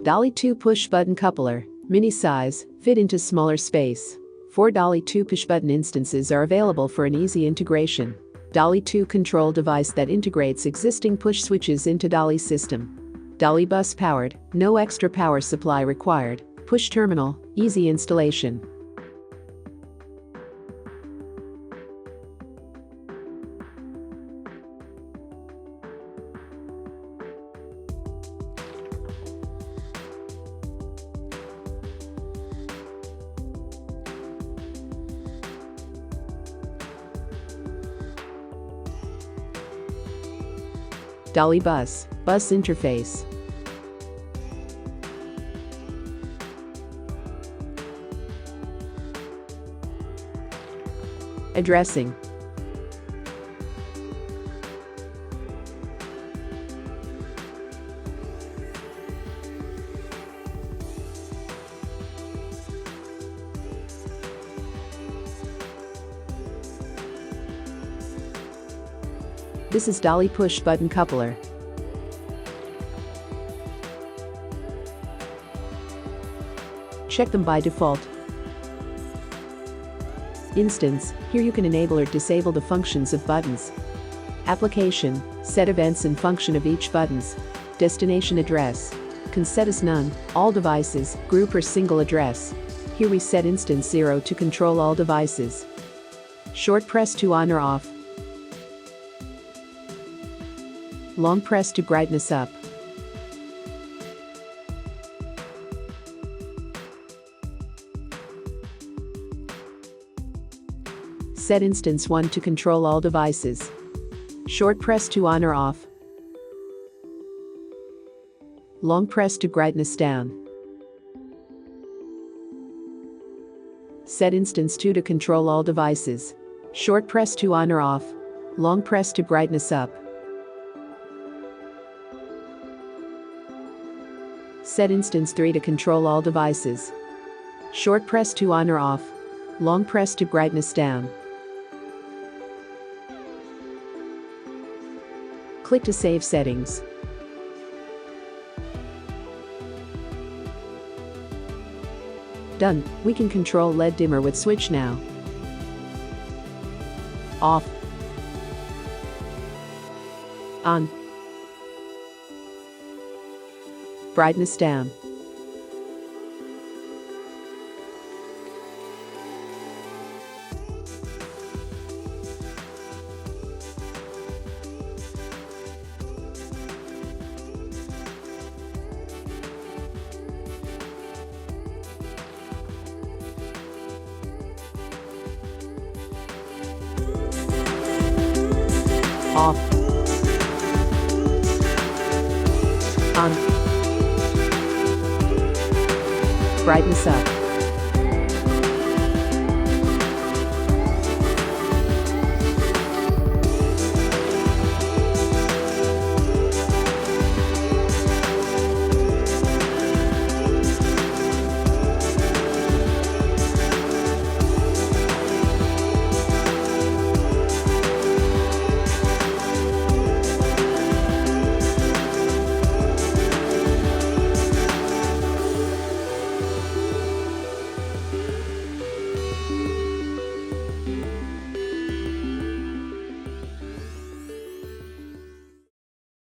DALI-2 push-button coupler, mini size, fit into smaller space. 4 DALI-2 push-button instances are available for an easy integration. DALI-2 control device that integrates existing push switches into DALI system. DALI bus powered, no extra power supply required. Push terminal, easy installation. DALI bus interface. Addressing. This is DALI push button coupler. Check them by default. Instance, here you can enable or disable the functions of buttons. Application, set events and function of each buttons. Destination address, can set as none, all devices, group or single address. Here we set instance 0 to control all devices. Short press to on or off. Long press to brightness up. Set instance 1 to control all devices. Short press to on or off. Long press to brightness down. Set instance 2 to control all devices. Short press to on or off. Long press to brightness up. Set instance 3 to control all devices. Short press to on or off. Long press to brightness down. Click to save settings. Done. We can control LED dimmer with switch now. Off. On. Brightness down. Off. On. Brightness up.